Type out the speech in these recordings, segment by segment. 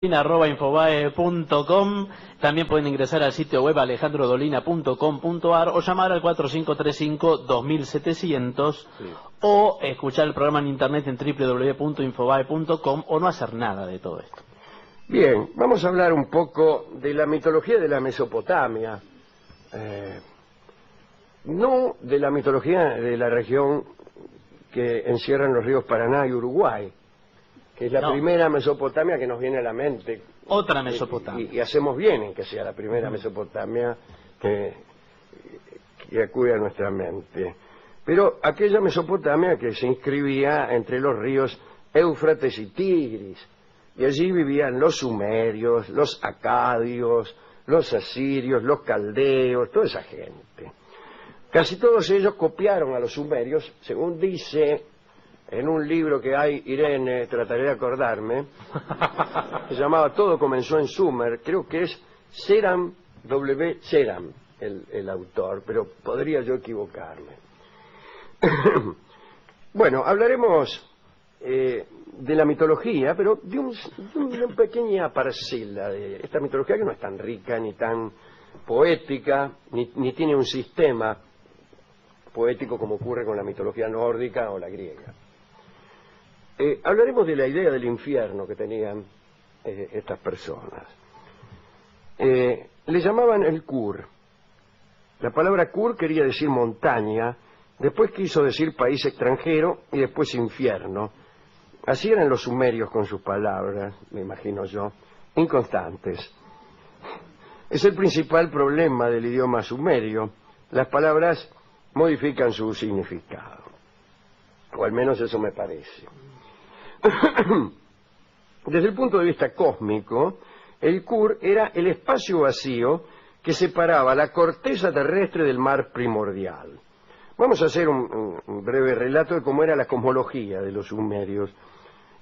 Infobae.com. También pueden ingresar al sitio web alejandrodolina.com.ar o llamar al 4535-2700 Sí. o escuchar el programa en internet en www.infobae.com o no hacer nada de todo esto. Bien, vamos a hablar un poco de la mitología de la Mesopotamia. No de la mitología de la región que encierran los ríos Paraná y Uruguay, que es la primera Mesopotamia que nos viene a la mente. Otra Mesopotamia. Y hacemos bien en que sea la primera Mesopotamia que acude a nuestra mente. Pero aquella Mesopotamia que se inscribía entre los ríos Éufrates y Tigris, y allí vivían los sumerios, los acadios, los asirios, los caldeos, toda esa gente. Casi todos ellos copiaron a los sumerios, según dice en un libro que hay, Irene, trataré de acordarme, se llamaba Todo comenzó en Sumer, creo que es Seram W. Seram el autor, pero podría yo equivocarme. Bueno, hablaremos de la mitología, pero de una pequeña parcela de esta mitología que no es tan rica, ni tan poética, ni tiene un sistema poético como ocurre con la mitología nórdica o la griega. Hablaremos de la idea del infierno que tenían estas personas. Le llamaban el Kur. La palabra Kur quería decir montaña, después quiso decir país extranjero y después infierno. Así eran los sumerios con sus palabras, me imagino yo, inconstantes. Es el principal problema del idioma sumerio. Las palabras modifican su significado, o al menos eso me parece. Desde el punto de vista cósmico, el Kur era el espacio vacío que separaba la corteza terrestre del mar primordial. Vamos a hacer un breve relato de cómo era la cosmología de los sumerios.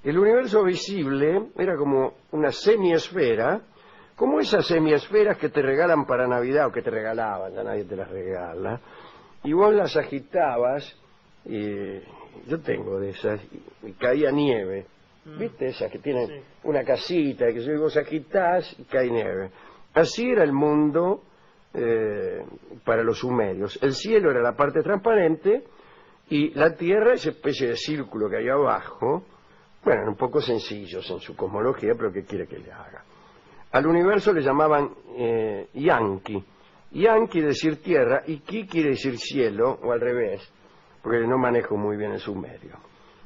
El universo visible era como una semiesfera, como esas semiesferas que te regalan para Navidad, o que te regalaban, ya nadie te las regala, y vos las agitabas, y yo tengo de esas, y caía nieve. ¿Viste esas que tienen una casita, que vos agitás y cae nieve? Así era el mundo para los sumerios. El cielo era la parte transparente y la tierra, esa especie de círculo que hay abajo. Bueno, eran un poco sencillos en su cosmología, pero ¿qué quiere que le haga? Al universo le llamaban Yanki. Yan quiere decir tierra y Ki quiere decir cielo, o al revés, porque no manejo muy bien el sumerio.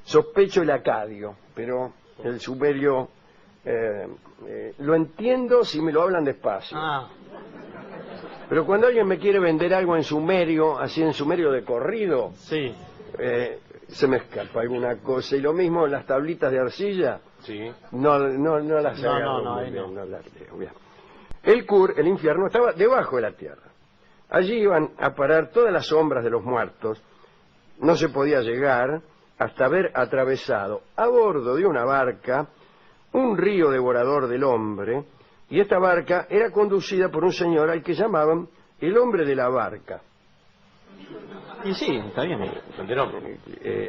Sospecho el acadio, pero el sumerio lo entiendo si me lo hablan despacio. Pero cuando alguien me quiere vender algo en sumerio, así en sumerio de corrido, se me escapa alguna cosa. Y lo mismo las tablitas de arcilla, no las agarro muy bien, no las leo bien. El Kur, el infierno, estaba debajo de la tierra. Allí iban a parar todas las sombras de los muertos. No se podía llegar hasta haber atravesado a bordo de una barca un río devorador del hombre, y esta barca era conducida por un señor al que llamaban el hombre de la barca. Y sí, está bien. Calderón.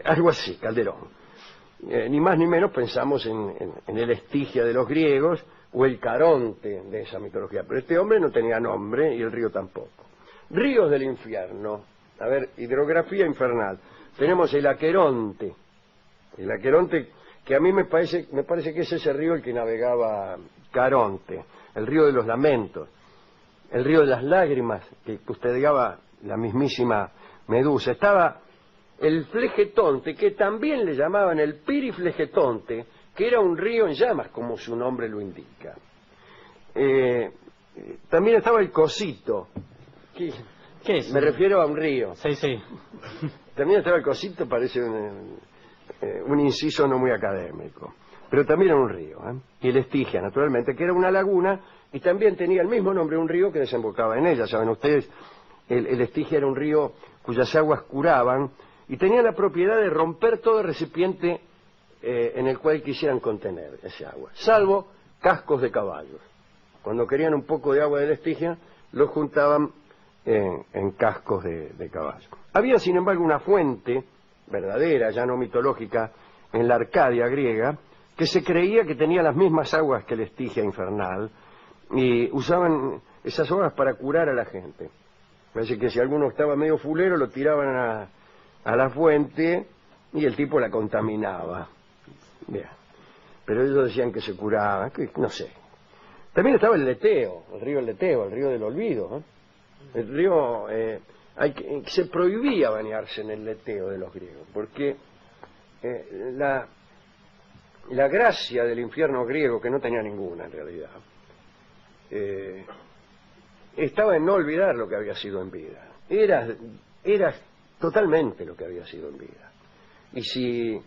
Algo así, Calderón. Ni más ni menos pensamos en el Estigia de los griegos, o el Caronte de esa mitología. Pero este hombre no tenía nombre y el río tampoco. Ríos del infierno. A ver, hidrografía infernal. Tenemos el Aqueronte. El Aqueronte, que a mí me parece que es ese río el que navegaba Caronte. El río de los lamentos. El río de las lágrimas, que custodiaba la mismísima Medusa. Estaba el Flegetonte, que también le llamaban el Piriflegetonte, que era un río en llamas, como su nombre lo indica. También estaba el Cosito. ¿Qué es? Me refiero a un río. Sí. También estaba el Cosito, parece un inciso no muy académico. Pero también era un río. Y el Estigia, naturalmente, que era una laguna, y también tenía el mismo nombre, un río que desembocaba en ella. Saben ustedes, el Estigia era un río cuyas aguas curaban, y tenía la propiedad de romper todo recipiente en el cual quisieran contener ese agua, salvo cascos de caballos. Cuando querían un poco de agua del Estigia, lo juntaban en cascos de caballo. Había, sin embargo, una fuente verdadera, ya no mitológica, en la Arcadia griega, que se creía que tenía las mismas aguas que la Estigia infernal, y usaban esas aguas para curar a la gente. Parece que si alguno estaba medio fulero, lo tiraban a la fuente y el tipo la contaminaba. Bien. Pero ellos decían que se curaba, que no sé. También estaba el Leteo, el río del olvido, ¿eh? El río, se prohibía bañarse en el Leteo de los griegos, porque la gracia del infierno griego, que no tenía ninguna en realidad, estaba en no olvidar lo que había sido en vida. Era totalmente lo que había sido en vida. Y si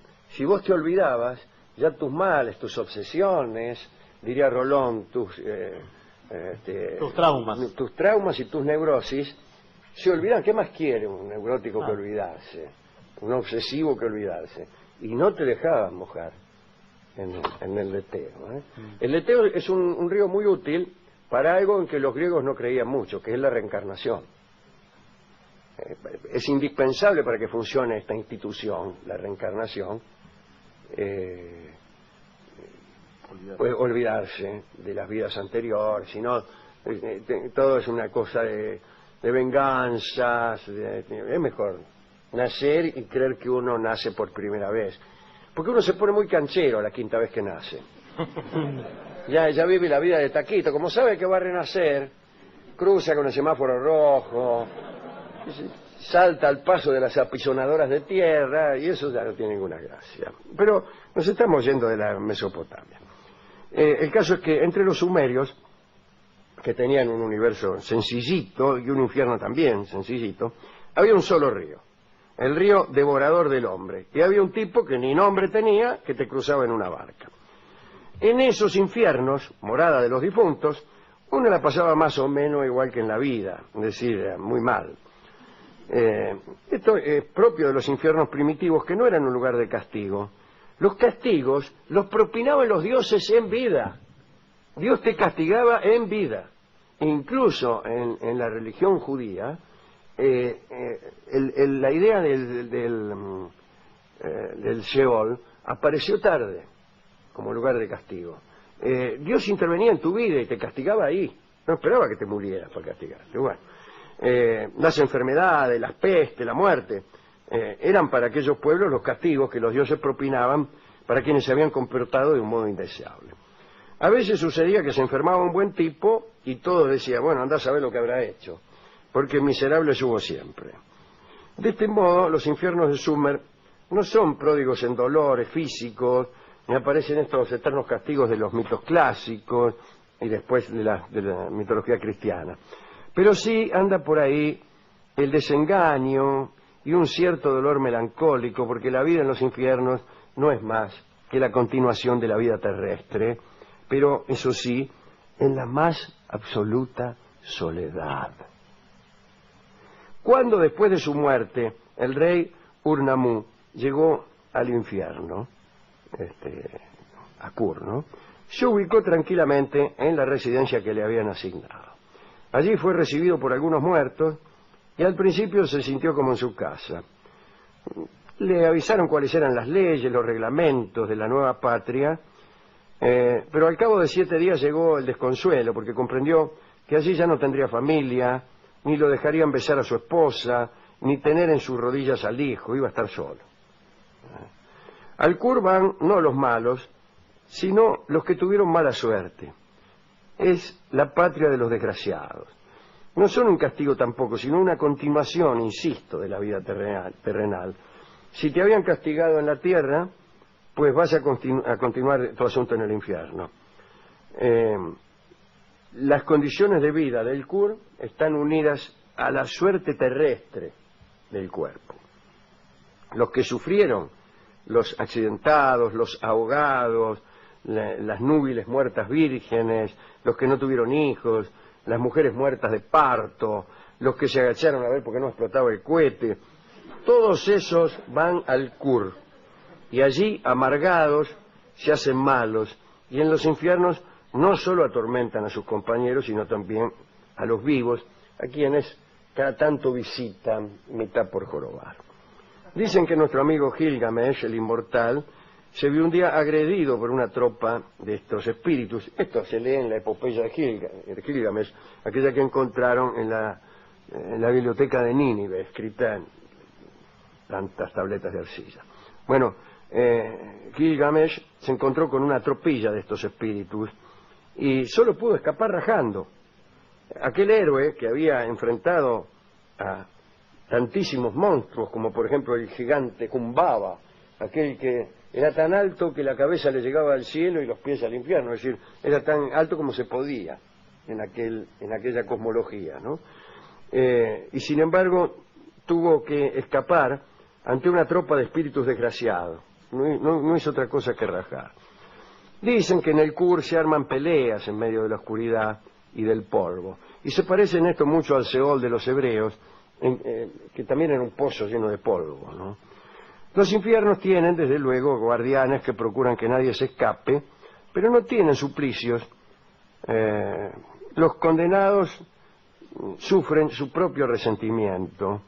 vos te olvidabas, ya tus males, tus obsesiones, diría Rolón, tus traumas y tus neurosis, se olvidan. ¿Qué más quiere un neurótico que olvidarse? Un obsesivo que olvidarse. Y no te dejaban mojar en el Leteo, ¿eh? El Leteo es un río muy útil para algo en que los griegos no creían mucho, que es la reencarnación. Es indispensable para que funcione esta institución, la reencarnación, puede olvidarse de las vidas anteriores, sino todo es una cosa de venganzas. Es mejor nacer y creer que uno nace por primera vez, porque uno se pone muy canchero la quinta vez que nace. Ya vive la vida de taquito, como sabe que va a renacer, cruza con el semáforo rojo, salta al paso de las apisonadoras de tierra, y eso ya no tiene ninguna gracia. Pero nos estamos yendo de la Mesopotamia. El caso es que entre los sumerios, que tenían un universo sencillito y un infierno también sencillito, había un solo río, el río devorador del hombre, y había un tipo que ni nombre tenía, que te cruzaba en una barca. En esos infiernos, morada de los difuntos, uno la pasaba más o menos igual que en la vida, es decir, muy mal. Esto es propio de los infiernos primitivos, que no eran un lugar de castigo. Los castigos los propinaban los dioses en vida. Dios te castigaba en vida. Incluso en la religión judía, la idea del Sheol apareció tarde como lugar de castigo. Dios intervenía en tu vida y te castigaba ahí. No esperaba que te murieras para castigarte. Bueno, las enfermedades, las pestes, la muerte, eran para aquellos pueblos los castigos que los dioses propinaban para quienes se habían comportado de un modo indeseable. A veces sucedía que se enfermaba un buen tipo y todos decían, bueno, andá a saber lo que habrá hecho, porque miserables hubo siempre. De este modo, los infiernos de Sumer no son pródigos en dolores físicos, ni aparecen estos eternos castigos de los mitos clásicos y después de la mitología cristiana. Pero sí anda por ahí el desengaño y un cierto dolor melancólico, porque la vida en los infiernos no es más que la continuación de la vida terrestre, pero eso sí, en la más absoluta soledad. Cuando después de su muerte el rey Ur-Nammu llegó al infierno, a Kur, ¿no?, se ubicó tranquilamente en la residencia que le habían asignado. Allí fue recibido por algunos muertos y al principio se sintió como en su casa. Le avisaron cuáles eran las leyes, los reglamentos de la nueva patria, pero al cabo de 7 días llegó el desconsuelo, porque comprendió que allí ya no tendría familia, ni lo dejarían besar a su esposa, ni tener en sus rodillas al hijo, iba a estar solo. Al Kur van no los malos, sino los que tuvieron mala suerte. Es la patria de los desgraciados. No son un castigo tampoco, sino una continuación, insisto, de la vida terrenal. Si te habían castigado en la tierra, pues vas a continuar tu asunto en el infierno. Las condiciones de vida del Kur están unidas a la suerte terrestre del cuerpo. Los que sufrieron, los accidentados, los ahogados, las núbiles muertas vírgenes, los que no tuvieron hijos, las mujeres muertas de parto, los que se agacharon a ver porque no explotaba el cohete, todos esos van al Kur, y allí, amargados, se hacen malos, y en los infiernos no solo atormentan a sus compañeros, sino también a los vivos, a quienes cada tanto visitan mitad por jorobar. Dicen que nuestro amigo Gilgamesh, el inmortal, se vio un día agredido por una tropa de estos espíritus. Esto se lee en la epopeya de Gilgamesh, aquella que encontraron en la biblioteca de Nínive, escrita en tantas tabletas de arcilla. Bueno, Gilgamesh se encontró con una tropilla de estos espíritus y solo pudo escapar rajando. Aquel héroe que había enfrentado a tantísimos monstruos, como por ejemplo el gigante Humbaba, aquel que era tan alto que la cabeza le llegaba al cielo y los pies al infierno, es decir, era tan alto como se podía en aquella cosmología, ¿no? Y sin embargo tuvo que escapar ante una tropa de espíritus desgraciados. No hizo otra cosa que rajar. Dicen que en el Kur se arman peleas en medio de la oscuridad y del polvo, y se parece en esto mucho al Seol de los hebreos, que también era un pozo lleno de polvo, ¿no? Los infiernos tienen, desde luego, guardianes que procuran que nadie se escape, pero no tienen suplicios. Los condenados sufren su propio resentimiento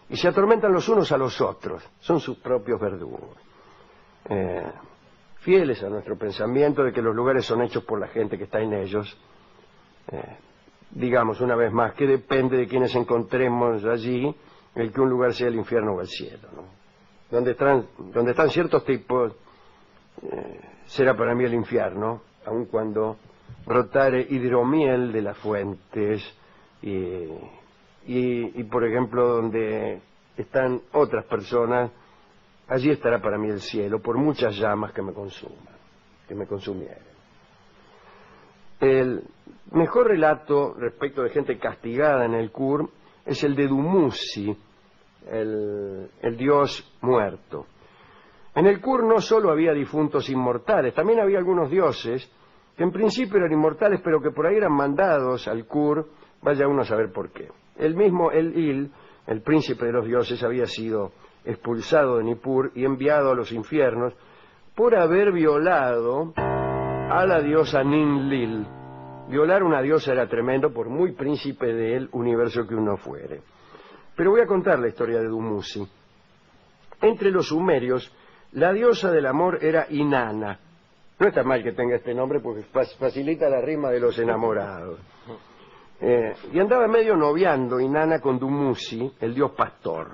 y se atormentan los unos a los otros, son sus propios verdugos. Fieles a nuestro pensamiento de que los lugares son hechos por la gente que está en ellos, digamos una vez más que depende de quienes encontremos allí el que un lugar sea el infierno o el cielo, ¿no? Donde están ciertos tipos, será para mí el infierno, aun cuando brotare hidromiel de las fuentes y por ejemplo donde están otras personas, allí estará para mí el cielo, por muchas llamas que me consumieren. El mejor relato respecto de gente castigada en el Kur es el de Dumuzi, el dios muerto. En el Kur no solo había difuntos inmortales, también había algunos dioses que en principio eran inmortales, pero que por ahí eran mandados al Kur, vaya uno a saber por qué. El mismo El-Il, el príncipe de los dioses, había sido expulsado de Nippur y enviado a los infiernos por haber violado a la diosa Ninlil. Violar una diosa era tremendo, por muy príncipe del universo que uno fuere. Pero voy a contar la historia de Dumuzi. Entre los sumerios, la diosa del amor era Inanna. No está mal que tenga este nombre porque facilita la rima de los enamorados. Y andaba medio noviando Inanna con Dumuzi, el dios pastor.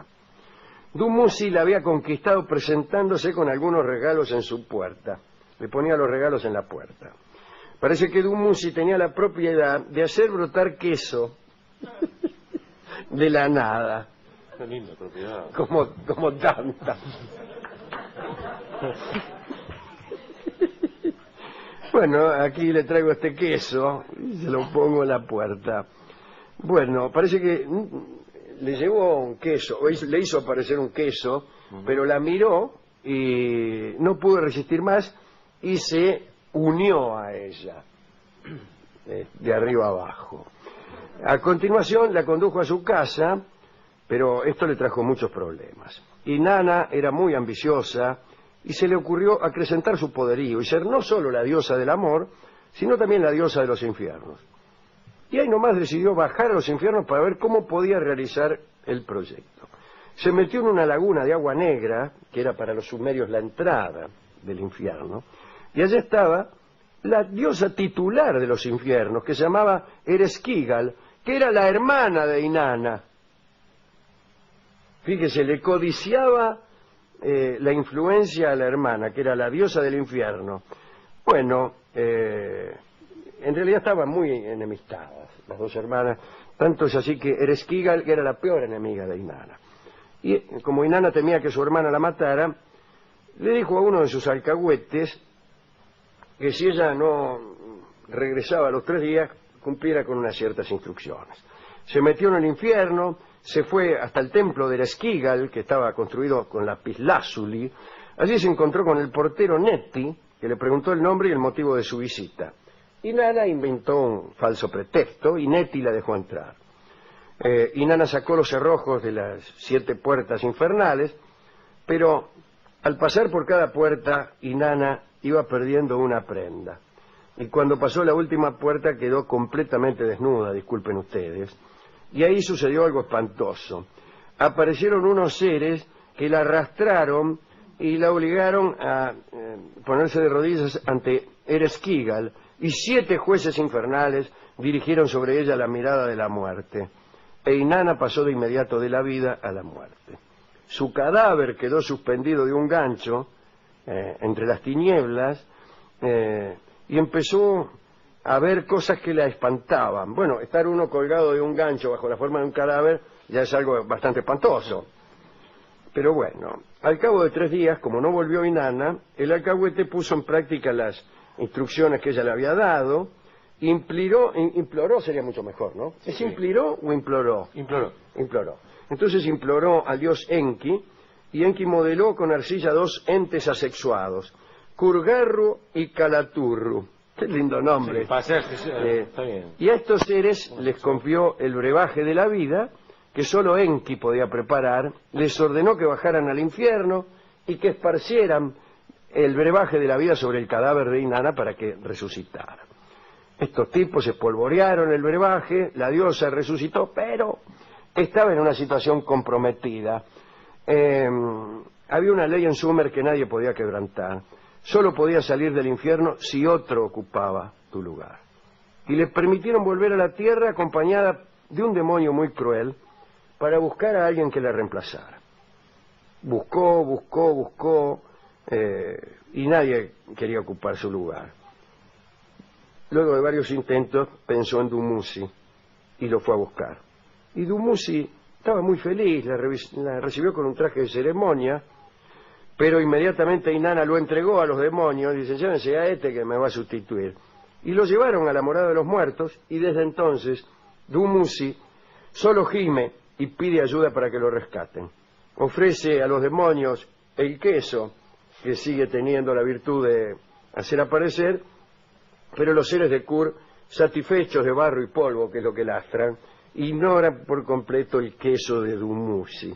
Dumuzi la había conquistado presentándose con algunos regalos en su puerta. Le ponía los regalos en la puerta. Parece que Dumuzi tenía la propiedad de hacer brotar queso de la nada. Qué linda propiedad. Como tanta. Bueno, aquí le traigo este queso y se lo pongo en la puerta. Bueno, parece que le llevó un queso, le hizo aparecer un queso, pero la miró y no pudo resistir más y se unió a ella, de arriba abajo. A continuación la condujo a su casa, pero esto le trajo muchos problemas. Inanna era muy ambiciosa y se le ocurrió acrecentar su poderío y ser no solo la diosa del amor, sino también la diosa de los infiernos. Y ahí nomás decidió bajar a los infiernos para ver cómo podía realizar el proyecto. Se metió en una laguna de agua negra, que era para los sumerios la entrada del infierno, y allí estaba la diosa titular de los infiernos, que se llamaba Ereshkigal, que era la hermana de Inanna. Fíjese, le codiciaba la influencia a la hermana, que era la diosa del infierno. Bueno, en realidad estaban muy enemistadas las dos hermanas, tanto es así que Ereshkigal era la peor enemiga de Inanna. Y como Inanna temía que su hermana la matara, le dijo a uno de sus alcahuetes que si ella no regresaba a los 3 días, cumpliera con unas ciertas instrucciones. Se metió en el infierno, se fue hasta el templo de Ereshkigal, que estaba construido con lapislázuli. Allí se encontró con el portero Neti, que le preguntó el nombre y el motivo de su visita. Inanna inventó un falso pretexto y Neti la dejó entrar. Inanna sacó los cerrojos de las 7 puertas infernales, pero al pasar por cada puerta, Inanna iba perdiendo una prenda. Y cuando pasó la última puerta quedó completamente desnuda, disculpen ustedes. Y ahí sucedió algo espantoso. Aparecieron unos seres que la arrastraron y la obligaron a ponerse de rodillas ante Ereshkigal, y 7 jueces infernales dirigieron sobre ella la mirada de la muerte. E Inanna pasó de inmediato de la vida a la muerte. Su cadáver quedó suspendido de un gancho entre las tinieblas y empezó a ver cosas que la espantaban. Bueno, estar uno colgado de un gancho bajo la forma de un cadáver ya es algo bastante espantoso. Pero bueno, al cabo de 3 días, como no volvió Inanna, el alcahuete puso en práctica las instrucciones que ella le había dado. Imploró sería mucho mejor, ¿no? Sí, ¿Es imploró o imploró? Imploró. Entonces imploró al dios Enki, y Enki modeló con arcilla 2 entes asexuados, Kurgarru y Kalaturru. Qué lindo nombre. Sí, está bien. Y a estos seres les confió el brebaje de la vida, que solo Enki podía preparar, les ordenó que bajaran al infierno y que esparcieran el brebaje de la vida sobre el cadáver de Inanna para que resucitara. Estos tipos espolvorearon el brebaje, la diosa resucitó, pero estaba en una situación comprometida. Había una ley en Sumer que nadie podía quebrantar. Solo podía salir del infierno si otro ocupaba tu lugar. Y le permitieron volver a la tierra acompañada de un demonio muy cruel para buscar a alguien que la reemplazara. Buscó, y nadie quería ocupar su lugar. Luego de varios intentos pensó en Dumuzi y lo fue a buscar. Y Dumuzi estaba muy feliz, la recibió con un traje de ceremonia, pero inmediatamente Inanna lo entregó a los demonios y dice: llévense a este que me va a sustituir. Y lo llevaron a la morada de los muertos, y desde entonces Dumuzi solo gime y pide ayuda para que lo rescaten. Ofrece a los demonios el queso, que sigue teniendo la virtud de hacer aparecer, pero los seres de Kur, satisfechos de barro y polvo, que es lo que lastran, ignoran por completo el queso de Dumuzi.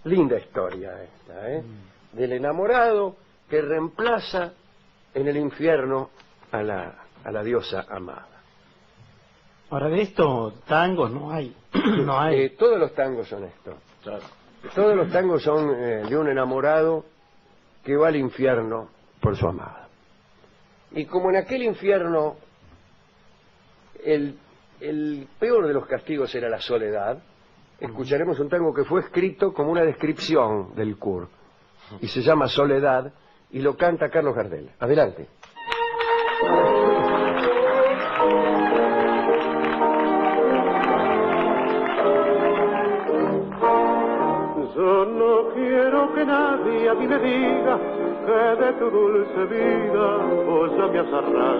Linda historia esta, ¿eh? Del enamorado que reemplaza en el infierno a la diosa amada. Ahora, de esto, tangos no hay. No hay. Todos los tangos son esto. Claro. Todos los tangos son de un enamorado que va al infierno por su amada. Y como en aquel infierno el peor de los castigos era la soledad, escucharemos un tango que fue escrito como una descripción del Kur, y se llama Soledad, y lo canta Carlos Gardel. Adelante. Yo no quiero que nadie a mí me diga que de tu dulce vida vos ya me has arrancado.